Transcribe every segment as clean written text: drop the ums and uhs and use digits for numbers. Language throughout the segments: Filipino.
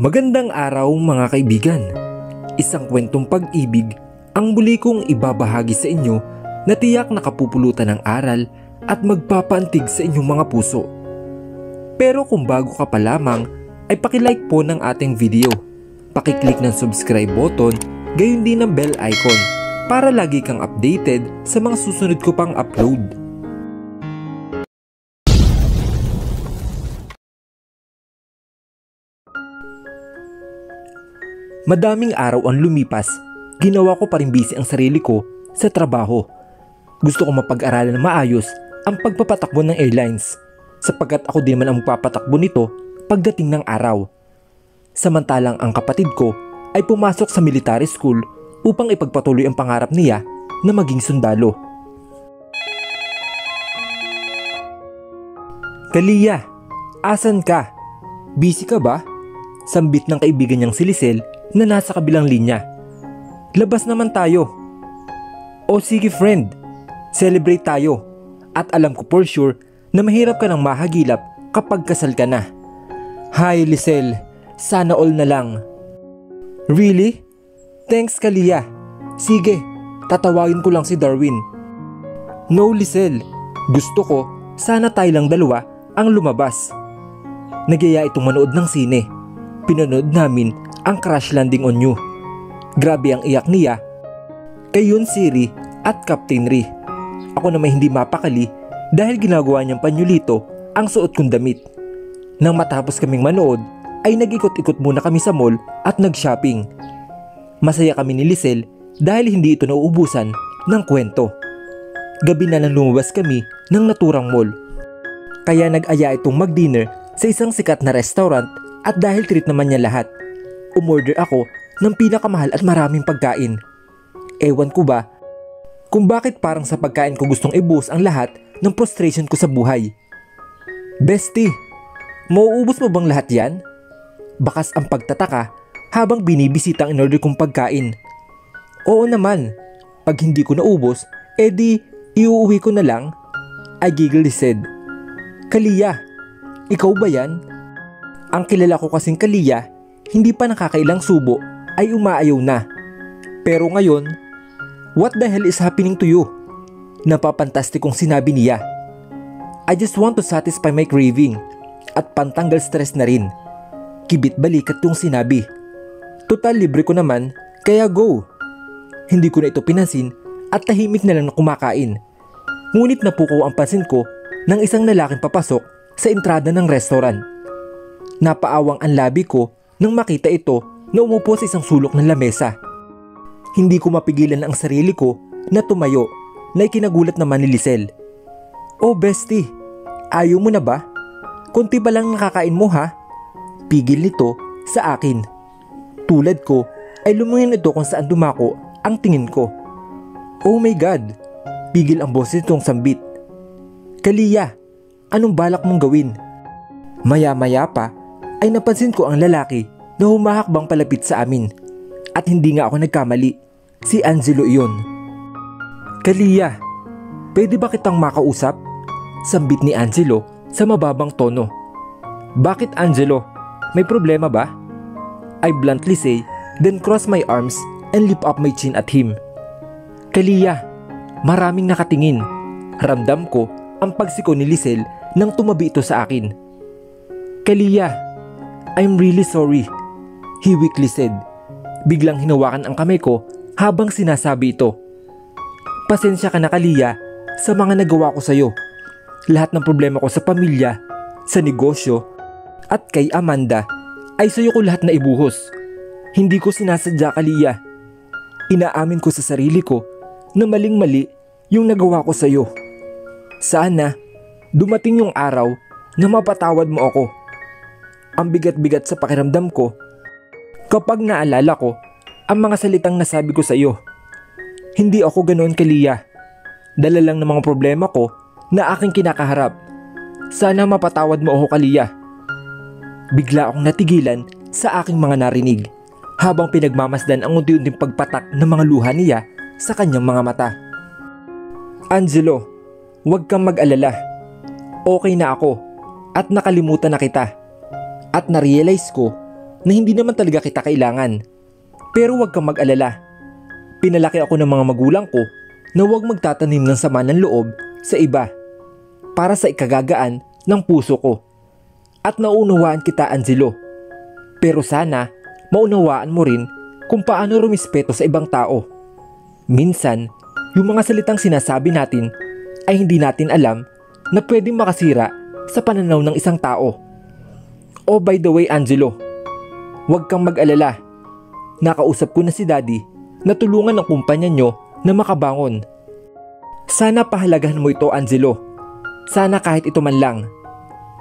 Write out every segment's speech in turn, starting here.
Magandang araw mga kaibigan. Isang kwentong pag-ibig ang muli kong ibabahagi sa inyo na tiyak nakapupulutan ng aral at magpapaantig sa inyong mga puso. Pero kung bago ka pa lamang ay pakilike po ng ating video. Pakiclick ng subscribe button, gayon din ng bell icon para lagi kang updated sa mga susunod ko pang upload. Madaming araw ang lumipas, ginawa ko pa rin busy ang sarili ko sa trabaho. Gusto ko mapag-aralan na maayos ang pagpapatakbo ng airlines sapagkat ako din man ang magpapatakbo nito pagdating ng araw. Samantalang ang kapatid ko ay pumasok sa military school upang ipagpatuloy ang pangarap niya na maging sundalo. Kalia, asan ka? Busy ka ba? Sambit ng kaibigan niyang si Lisel na nasa kabilang linya. Labas naman tayo. O sige friend, celebrate tayo. At alam ko for sure na mahirap ka nang mahagilap kapag kasal ka na. Hi Lisel, sana all na lang. Really? Thanks Kalia. Sige, tatawagin ko lang si Darwin. No Lisel, gusto ko sana tayo lang dalawa ang lumabas. Nagyaya itong manood ng sine. Pinanood namin ang Crash Landing on You. Grabe ang iyak niya kay Yoon Siri at Captain Ri. Ako na may hindi mapakali dahil ginagawa niyang panyulito ang suot kong damit. Nang matapos kaming manood ay nag-ikot-ikot muna kami sa mall at nag-shopping. Masaya kami ni Lisel dahil hindi ito nauubusan ng kwento. Gabi na nang lumabas kami ng naturang mall. Kaya nag-aya itong mag-dinner sa isang sikat na restaurant at dahil treat naman niya lahat, umorder ako ng pinakamahal at maraming pagkain. Ewan ko ba kung bakit parang sa pagkain ko gustong ibuhos ang lahat ng frustration ko sa buhay. Bestie, mauubos mo bang lahat yan? Bakas ang pagtataka habang binibisita ang in-order kong pagkain. Oo naman, pag hindi ko naubos, edi iuuwi ko na lang. I giggly said. Kalia, ikaw ba yan? Ang kilala ko kasing Kalia, hindi pa nakakailang subo ay umaayaw na. Pero ngayon, what the hell is happening to you? Napapantastikong sinabi niya. I just want to satisfy my craving at pantanggal stress na rin. Kibit balikat yung sinabi. Total libre ko naman, kaya go. Hindi ko na ito pinansin at tahimik na lang na kumakain. Ngunit napukaw ang pansin ko ng isang lalaking papasok sa entrada ng restaurant. Napaawang ang labi ko nang makita ito na umupo sa isang sulok ng lamesa. Hindi ko mapigilan ang sarili ko na tumayo na ikinagulat naman ni Lisel. Oh bestie, ayaw mo na ba? Konti ba lang nakakain mo ha? Pigil nito sa akin. Tulad ko ay lumungin ito kung saan dumako ang tingin ko. Oh my God, pigil ang boses nitong sambit. Kalia, anong balak mong gawin? Maya-maya pa ay napansin ko ang lalaki na humahakbang palapit sa amin. At hindi nga ako nagkamali, si Angelo iyon. Kalia, pwede ba kitang makausap? Sambit ni Angelo sa mababang tono. Bakit Angelo? May problema ba? I bluntly say, then cross my arms and lift up my chin at him. Kalia, maraming nakatingin. Ramdam ko ang pagsiko ni Lisel nang tumabi ito sa akin. Kalia, I'm really sorry, he weakly said. Biglang hinawakan ang kamay ko habang sinasabi ito. Pasensya ka na Kalia sa mga nagawa ko sa'yo. Lahat ng problema ko sa pamilya, sa negosyo, at kay Amanda ay sa'yo ko lahat na ibuhos. Hindi ko sinasadya Kalia. Inaamin ko sa sarili ko na maling-mali yung nagawa ko sa'yo. Sana dumating yung araw na mapatawad mo ako. Ang bigat-bigat sa pakiramdam ko kapag naalala ko ang mga salitang nasabi ko sa iyo. Hindi ako ganoon Kalia. Dala lang ng mga problema ko na aking kinakaharap. Sana mapatawad mo ako Kalia. Bigla akong natigilan sa aking mga narinig habang pinagmamasdan ang unti-unting pagpatak ng mga luha niya sa kanyang mga mata. Angelo, huwag kang mag-alala. Okay na ako at nakalimutan na kita. At na-realize ko na hindi naman talaga kita kailangan. Pero huwag kang mag-alala. Pinalaki ako ng mga magulang ko na huwag magtatanim ng sama ng loob sa iba para sa ikagagaan ng puso ko. At naunawaan kita, Angelo. Pero sana maunawaan mo rin kung paano rumispeto sa ibang tao. Minsan, yung mga salitang sinasabi natin ay hindi natin alam na pwedeng makasira sa pananaw ng isang tao. Oh, by the way, Angelo, huwag kang mag-alala. Nakausap ko na si Daddy na tulungan ng kumpanya nyo na makabangon. Sana pahalagahan mo ito, Angelo. Sana kahit ito man lang.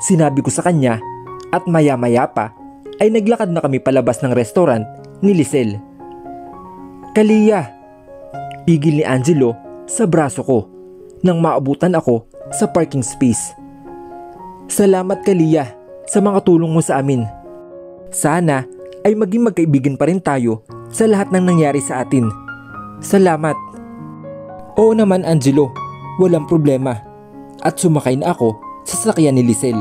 Sinabi ko sa kanya at maya-maya pa ay naglakad na kami palabas ng restaurant ni Lisel. Kalia, pigil ni Angelo sa braso ko nang maabutan ako sa parking space. Salamat, Kalia, sa mga tulong mo sa amin. Sana ay maging magkaibigan pa rin tayo sa lahat ng nangyari sa atin. Salamat. Oo naman, Angelo, walang problema. At sumakay na ako sa sasakyan ni Lisel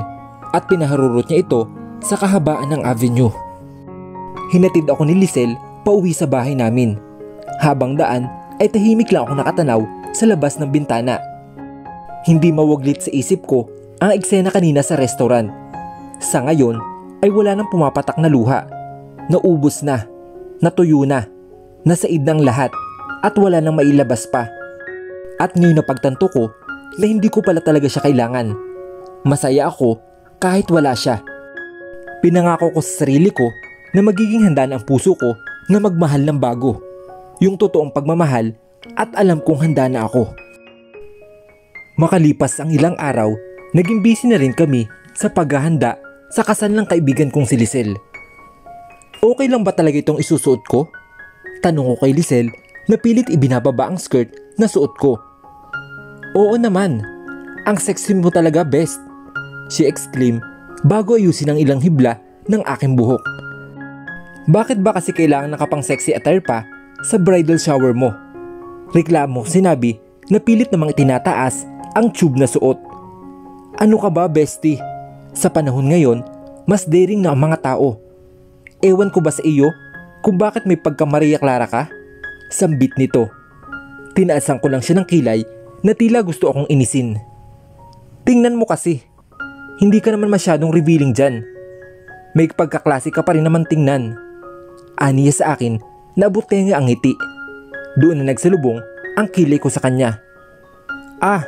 at pinaharurot niya ito sa kahabaan ng avenue. Hinatid ako ni Lisel pauwi sa bahay namin. Habang daan ay tahimik lang ako nakatanaw sa labas ng bintana. Hindi mawaglit sa isip ko ang eksena kanina sa restaurant. Sa ngayon ay wala nang pumapatak na luha. Naubos na, natuyo na, nasaid ng lahat at wala nang mailabas pa. At ngayon napagtanto ko na hindi ko pala talaga siya kailangan. Masaya ako kahit wala siya. Pinangako ko sa sarili ko na magiging handa na ang puso ko na magmahal ng bago. Yung totoong pagmamahal at alam kong handa na ako. Makalipas ang ilang araw, naging busy na rin kami sa paghahanda sa kasal ng kaibigan kong si Lisel. Okay lang ba talaga itong isusuot ko? Tanong ko kay Lisel na pilit ibinababa ang skirt na suot ko. Oo naman, ang sexy mo talaga, best, she exclaimed bago ayusin ang ilang hibla ng aking buhok. Bakit ba kasi kailangan nakapang sexy attire pa sa bridal shower mo? Reklamo, sinabi na pilit namang itinataas ang tube na suot. Ano ka ba, bestie? Sa panahon ngayon, mas daring na ang mga tao. Ewan ko ba sa iyo kung bakit may pagka Maria Clara ka? Sambit nito. Tinaasan ko lang siya ng kilay na tila gusto akong inisin. Tingnan mo kasi, hindi ka naman masyadong revealing dyan. May pagkaklase ka pa rin naman tingnan. Aniya sa akin, nabuti niya ang ngiti. Doon na nagsalubong ang kilay ko sa kanya. Ah,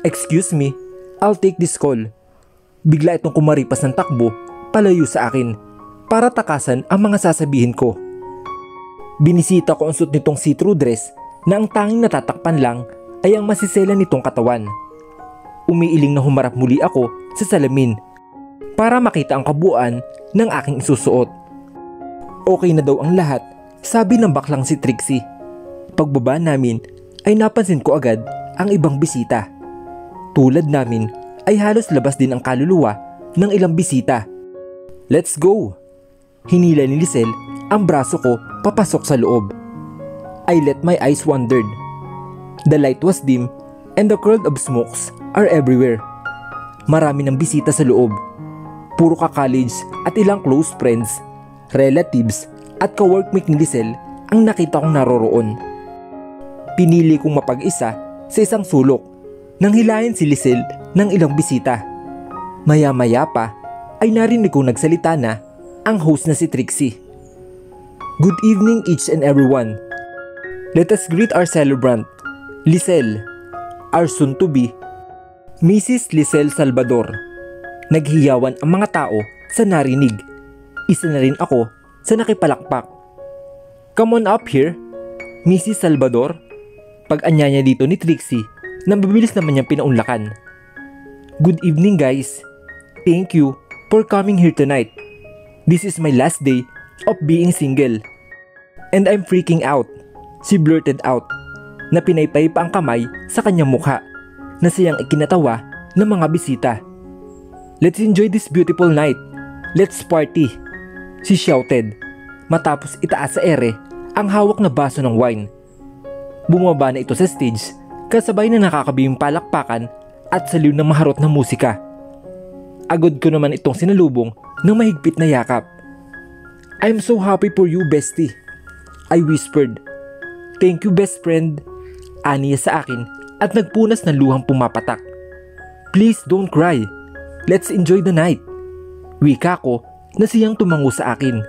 excuse me, I'll take this call. Bigla itong kumaripas ng takbo palayo sa akin para takasan ang mga sasabihin ko. Binisita ko ang suot nitong see-through dress na ang tanging natatakpan lang ay ang masisela nitong katawan. Umiiling na humarap muli ako sa salamin para makita ang kabuuan ng aking isusuot. Okay na daw ang lahat, sabi ng baklang si Trixie. Pagbaba namin ay napansin ko agad ang ibang bisita. Tulad namin ay halos labas din ang kaluluwa ng ilang bisita. Let's go! Hinila ni Lisel ang braso ko papasok sa loob. I let my eyes wandered. The light was dim and the cloud of smokes are everywhere. Marami ng bisita sa loob. Puro ka-college at ilang close friends, relatives at ka-workmate ni Lisel ang nakita kong naroroon. Pinili kong mapag-isa sa isang sulok nang hilahin si Lisel ng ilang bisita. Maya-maya pa ay narinig kong nagsalita na ang host na si Trixie. Good evening each and everyone. Let us greet our celebrant, Lisel, our soon-to-be, Mrs. Lisel Salvador. Naghiyawan ang mga tao sa narinig. Isa na rin ako sa nakipalakpak. Come on up here, Mrs. Salvador. Pag-anya niya dito ni Trixie na mabilis naman niyang pinaunlakan. Good evening guys. Thank you for coming here tonight. This is my last day of being single. And I'm freaking out, she blurted out na pinaypay pa ang kamay sa kanyang mukha na siyang ikinatawa ng mga bisita. Let's enjoy this beautiful night. Let's party, she shouted matapos itaas sa ere ang hawak na baso ng wine. Bumaba na ito sa stage kasabay na nakakabihing palakpakan at saliw ng maharot na musika. Agad ko naman itong sinalubong ng mahigpit na yakap. I'm so happy for you, bestie. I whispered. Thank you, best friend. Aniya sa akin at nagpunas ng luhang pumapatak. Please don't cry. Let's enjoy the night. Wika ko na siyang tumango sa akin.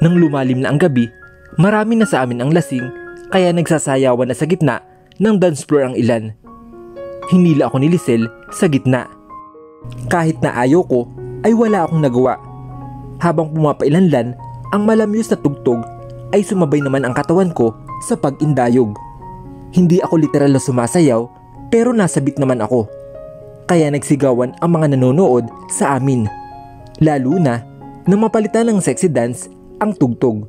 Nang lumalim na ang gabi, marami na sa amin ang lasing kaya nagsasayawan na sa gitna ng dance floor ang ilan. Hinila ako ni Lisel sa gitna. Kahit na ayaw ko ay wala akong nagawa. Habang pumapailanlan ang malamyos na tugtog ay sumabay naman ang katawan ko sa pag-indayog. Hindi ako literal na sumasayaw pero nasabit naman ako. Kaya nagsigawan ang mga nanonood sa amin. Lalo na mapalitan ng sexy dance ang tugtog.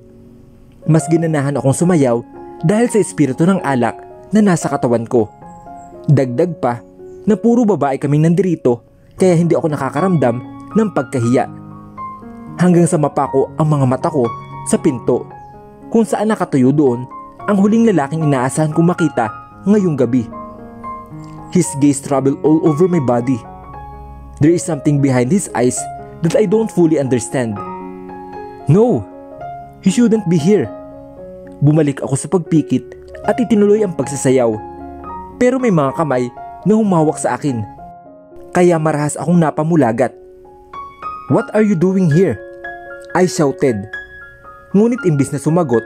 Mas ginanahan akong sumayaw dahil sa espiritu ng alak na nasa katawan ko. Dagdag pa na puro babae kaming nandirito kaya hindi ako nakakaramdam ng pagkahiya. Hanggang sa mapako ang mga mata ko sa pinto kung saan nakatuyo doon ang huling lalaking inaasahan kong makita ngayong gabi. His gaze traveled all over my body. There is something behind his eyes that I don't fully understand. No, he shouldn't be here. Bumalik ako sa pagpikit at itinuloy ang pagsasayaw. Pero may mga kamay na humawak sa akin. Kaya marahas akong napamulagat. What are you doing here? I shouted. Ngunit imbis na sumagot,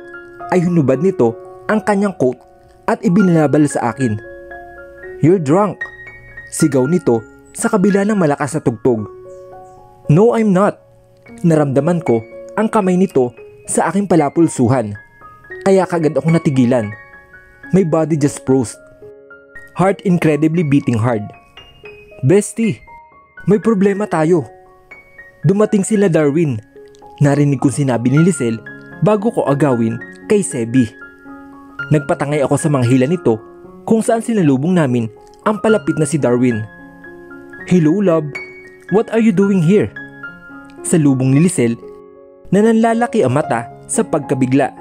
ay hinubad nito ang kanyang coat at ibinalabal sa akin. You're drunk. Sigaw nito sa kabila ng malakas na tugtog. No, I'm not. Naramdaman ko ang kamay nito sa aking palapulsuhan. Kaya kagad ako natigilan. My body just froze. Heart incredibly beating hard. Bestie, may problema tayo. Dumating sila Darwin. Narinig kong sinabi ni Lisel bago ko agawin kay Sebi. Nagpatangay ako sa mga hila nito kung saan sinalubong namin ang palapit na si Darwin. Hello love, what are you doing here? Salubong ni Lisel na nanlalaki ang mata sa pagkabigla.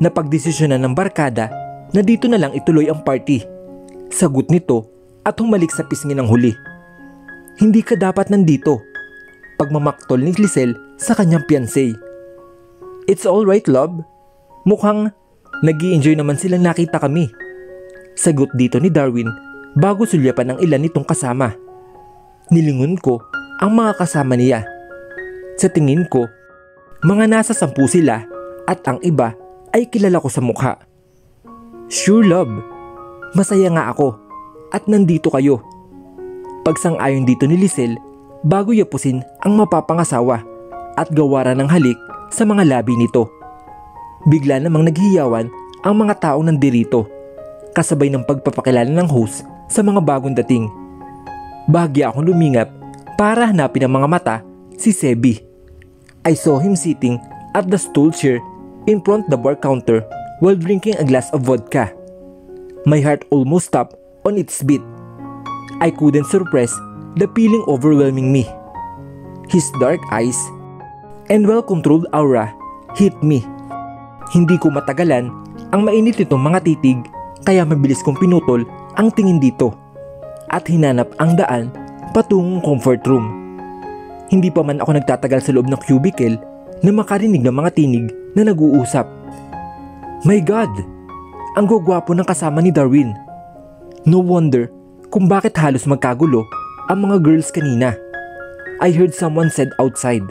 Napagdesisyonan ng barkada na dito na lang ituloy ang party. Sagot nito at humalik sa pisngi ng huli. Hindi ka dapat nandito. Pagmamaktol ni Lisel sa kanyang fiancé. It's alright love. Mukhang nag-i-enjoy naman silang nakita kami. Sagot dito ni Darwin bago sulyapan ng ilan nitong kasama. Nilingon ko ang mga kasama niya. Sa tingin ko, mga nasa 10 sila at ang iba ay kilala ko sa mukha. Sure love, masaya nga ako at nandito kayo. Pagsang-ayon dito ni Lisel bago yapusin ang mapapangasawa at gawaran ng halik sa mga labi nito. Bigla namang naghiyawan ang mga taong nandirito, kasabay ng pagpapakilala ng host sa mga bagong dating. Bahagya akong lumingap para hanapin ang mga mata si Sebi. I saw him sitting at the stool chair in front the bar counter while drinking a glass of vodka. My heart almost stopped on its beat. I couldn't suppress the feeling overwhelming me. His dark eyes and well-controlled aura hit me. Hindi ko matagalan ang mainit nitong mga titig kaya mabilis kong pinutol ang tingin dito at hinanap ang daan patungong comfort room. Hindi pa man ako nagtatagal sa loob ng cubicle na makarinig ng mga tinig na nag-uusap. My God! Ang gugwapo ng kasama ni Darwin. No wonder kung bakit halos magkagulo ang mga girls kanina. I heard someone said outside.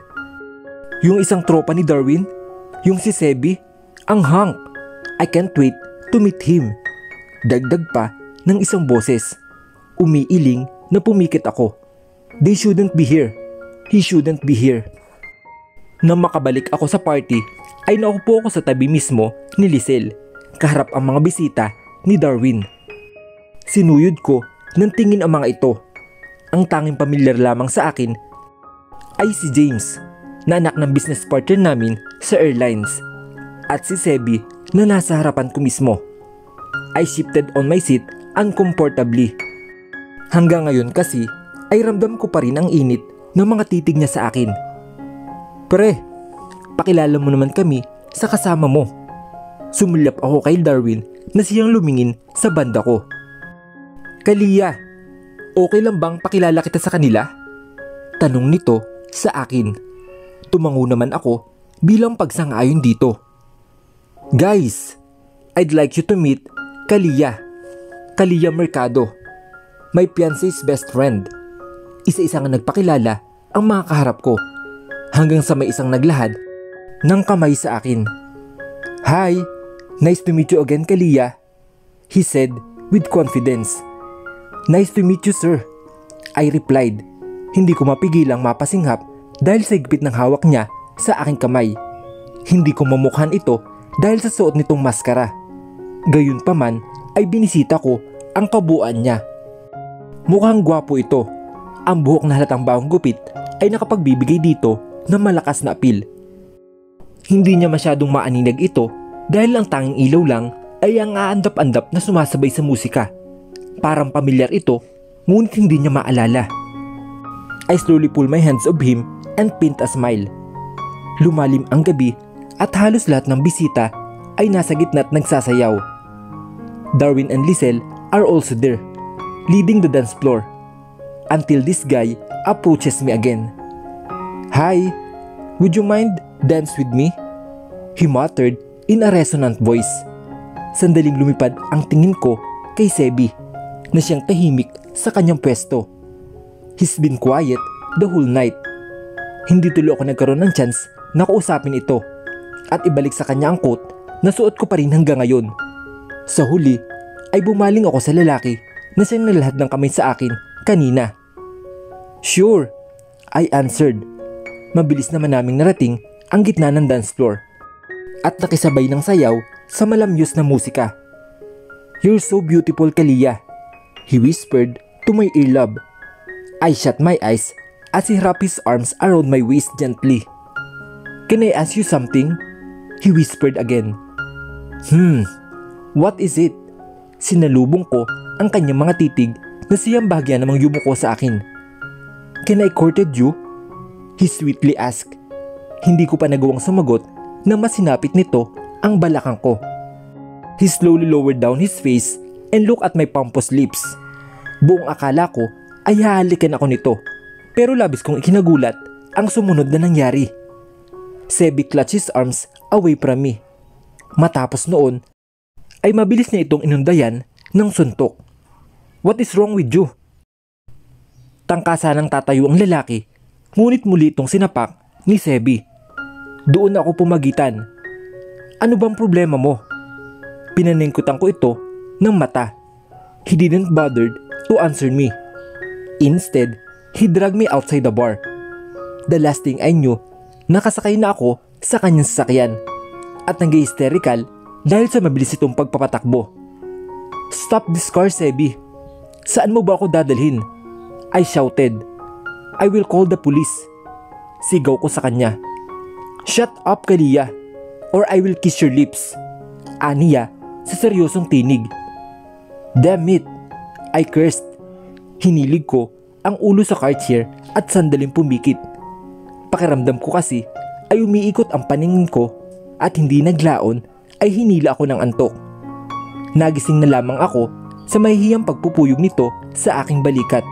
Yung isang tropa ni Darwin, yung si Sebi, ang hunk. I can't wait to meet him. Dagdag pa ng isang boses. Umiiling na pumikit ako. They shouldn't be here. He shouldn't be here. Nang makabalik ako sa party, ay naupo ako sa tabi mismo ni Lisel, kaharap ang mga bisita ni Darwin. Sinuyod ko ng tingin ang mga ito. Ang tanging pamilyar lamang sa akin ay si James, na anak ng business partner namin sa airlines, at si Sebi na nasa harapan ko mismo. I shifted on my seat uncomfortably. Hanggang ngayon kasi ay ramdam ko pa rin ang init ng mga titig niya sa akin. Pre, pakilala mo naman kami sa kasama mo. Sumulap ako kay Darwin na siyang lumingin sa banda ko. Kalia, okay lang bang pakilala kita sa kanila? Tanong nito sa akin. Tumango naman ako bilang pagsang-ayon dito. Guys, I'd like you to meet Kalia. Kalia Mercado, my fiance's best friend. Isa-isa nga nagpakilala ang mga kaharap ko hanggang sa may isang naglahad ng kamay sa akin. Hi, nice to meet you again, Kalia, he said with confidence. Nice to meet you, sir, I replied. Hindi ko mapigilang mapasinghap dahil sa higpit ng hawak niya sa aking kamay. Hindi ko mamukhan ito dahil sa suot nitong maskara. Gayunpaman ay binisita ko ang kabuuan niya. Mukhang gwapo ito. Ang buhok na halatang bawang gupit ay nakapagbibigay dito ng malakas na apil. Hindi niya masyadong maaninag ito dahil ang tanging ilaw lang ay ang aandap-andap na sumasabay sa musika. Parang pamilyar ito, ngunit hindi niya maalala. I slowly pull my hands of him and pinned a smile. Lumalim ang gabi at halos lahat ng bisita ay nasa gitna at nagsasayaw. Darwin and Lisel are also there, leading the dance floor, until this guy approaches me again. Hi, would you mind dance with me? He muttered in a resonant voice. Sandaling lumipad ang tingin ko kay Sebi na siyang tahimik sa kanyang pwesto. He's been quiet the whole night. Hindi tuloy ako nagkaroon ng chance na kausapin ito at ibalik sa kanya ang coat na suot ko pa rin hanggang ngayon. Sa huli ay bumaling ako sa lalaki na siyang nalahad ng kamay sa akin kanina. Sure, I answered. Mabilis naman naming narating ang gitna ng dance floor at nakisabay ng sayaw sa malamyos na musika. You're so beautiful, Kalia, he whispered to my earlobe. I shut my eyes as he wrapped his arms around my waist gently. Can I ask you something? He whispered again. What is it? Sinalubong ko ang kanyang mga titig na siyang bahagya namang yumuko sa akin. Can I courted you? He sweetly asked. Hindi ko pa nagawang sumagot na mas sinapit nito ang balakang ko. He slowly lowered down his face and looked at my pompous lips. Buong akala ko ay hahalikan ako nito, pero labis kong ikinagulat ang sumunod na nangyari. Sebi clutched his arms away from me. Matapos noon, ay mabilis niya itong inundayan ng suntok. What is wrong with you? Tangkasa ng tatayo ang lalaki, ngunit muli itong sinapak ni Sebi. Doon ako pumagitan. Ano bang problema mo? Pinaningkutan ko ito ng mata. He didn't bother to answer me. Instead, he dragged me outside the bar. The last thing I knew, nakasakay na ako sa kanyang sasakyan at nag-hysterical dahil sa mabilis itong pagpapatakbo. Stop this car, Sebi. Saan mo ba ako dadalhin? I shouted. I will call the police. Sigaw ko sa kanya. Shut up, Kalia, or I will kiss your lips. Aniya sa seryosong tinig. Damn it, I cursed. Hinilig ko ang ulo sa car chair at sandaling pumikit. Pakiramdam ko kasi ay umiikot ang paningin ko at hindi naglaon ay hinila ako ng antok. Nagising na lamang ako sa mahihiyang pagpupuyog nito sa aking balikat.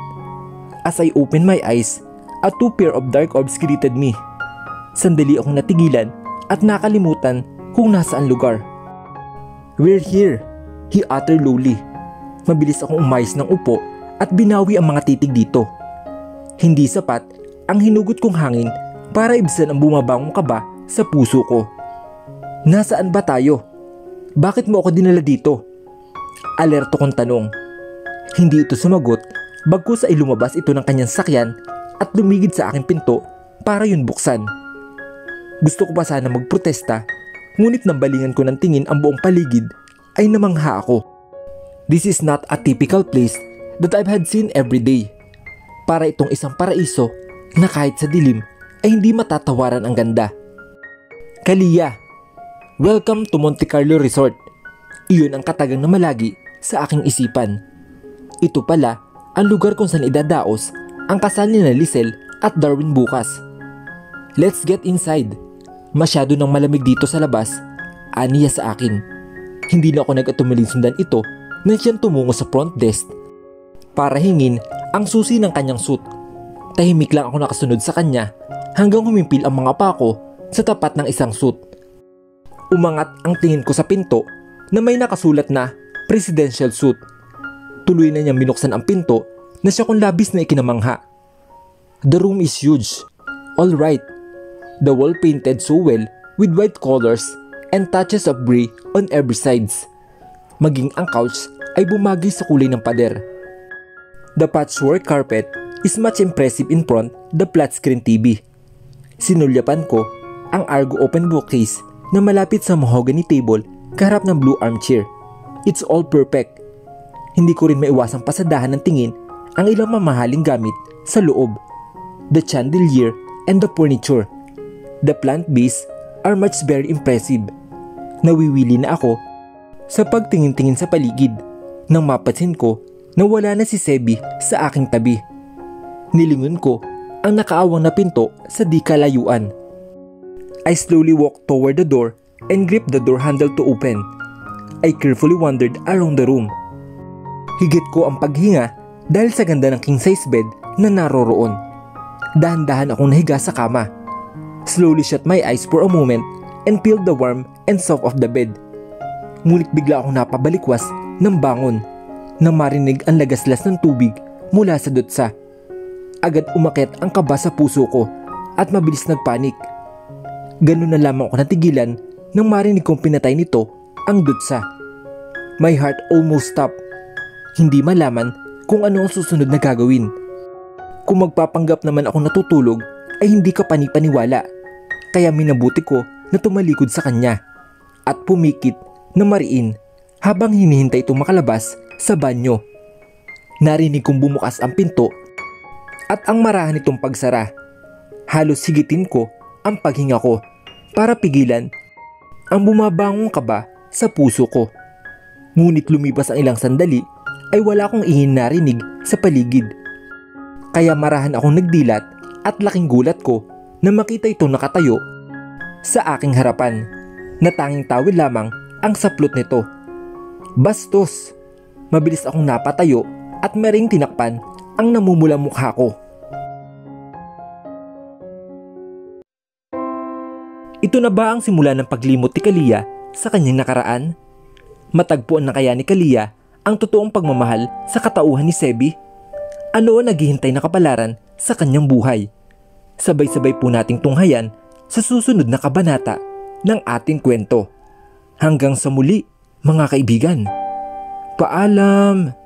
As I opened my eyes, a two pair of dark orbs greeted me. Sandali akong natigilan at nakalimutan kung nasaan lugar. We're here, he uttered lowly. Mabilis akong umayos ng upo at binawi ang mga titig dito. Hindi sapat ang hinugot kong hangin para ibsan ang bumabangong kaba sa puso ko. Nasaan ba tayo? Bakit mo ako dinala dito? Alerto kong tanong. Hindi ito sumagot, bagkus ay lumabas ito ng kanyang sakyan at lumigid sa aking pinto para yun buksan. Gusto ko pa sana magprotesta, ngunit nang balingan ko ng tingin ang buong paligid ay namangha ako. This is not a typical place that I've had seen every day. Para itong isang paraiso na kahit sa dilim ay hindi matatawaran ang ganda. Kalia, welcome to Monte Carlo Resort. Iyon ang katagang na malagi sa aking isipan. Ito pala ang lugar kung saan idadaos ang kasal ni Lisel at Darwin bukas. Let's get inside. Masyado nang malamig dito sa labas, aniya sa akin. Hindi na ako nag-atumiling sundan ito nang siyang tumungo sa front desk para hingin ang susi ng kanyang suit. Tahimik lang ako nakasunod sa kanya hanggang humimpil ang mga pako sa tapat ng isang suit. Umangat ang tingin ko sa pinto na may nakasulat na presidential suit. Tuloy na niyang binuksan ang pinto na siya kong labis na ikinamangha. The room is huge. All right. The wall painted so well with white colors and touches of gray on every sides. Maging ang couch ay bumagay sa kulay ng pader. The patchwork carpet is much impressive in front the flat screen TV. Sinulyapan ko ang Argo open bookcase na malapit sa mahogany table kaharap ng blue armchair. It's all perfect. Hindi ko rin maiwasang pasadahan ng tingin ang ilang mamahaling gamit sa loob. The chandelier and the furniture. The plant base are much very impressive. Nawiwili na ako sa pagtingin-tingin sa paligid nang mapansin ko na wala na si Sebi sa aking tabi. Nilingon ko ang nakaawang na pinto sa di kalayuan. I slowly walked toward the door and gripped the door handle to open. I carefully wandered around the room. Higit ko ang paghinga dahil sa ganda ng king size bed na naroroon. Dahan-dahan akong nahiga sa kama. Slowly shut my eyes for a moment and peeled the warm and soft of the bed. Ngunit bigla akong napabalikwas ng bangon nang marinig ang lagaslas ng tubig mula sa dutsa. Agad umakyat ang kaba sa puso ko at mabilis nagpanik. Ganun na lamang ako natigilan nang marinig kong pinatay nito ang dutsa. My heart almost stopped. Hindi malaman kung ano ang susunod na gagawin. Kung magpapanggap naman ako natutulog ay hindi ka panipaniwala. Kaya minabuti ko na tumalikod sa kanya at pumikit na mariin habang hinihintay itong makalabas sa banyo. Narinig kong bumukas ang pinto at ang marahan nitong pagsara. Halos higitin ko ang paghinga ko para pigilan ang bumabangong kaba sa puso ko. Ngunit lumipas ang ilang sandali ay wala akong ihing narinig sa paligid. Kaya marahan akong nagdilat at laking gulat ko na makita itong nakatayo sa aking harapan na tanging tawid lamang ang saplot nito. Bastos! Mabilis akong napatayo at maring tinakpan ang namumulang mukha ko. Ito na ba ang simula ng paglimot ni Kalia sa kanyang nakaraan? Matagpuan na kaya ni Kalia ang totoong pagmamahal sa katauhan ni Sebi? Ano ang naghihintay na kapalaran sa kanyang buhay? Sabay-sabay po nating tunghayan sa susunod na kabanata ng ating kwento. Hanggang sa muli, mga kaibigan. Paalam!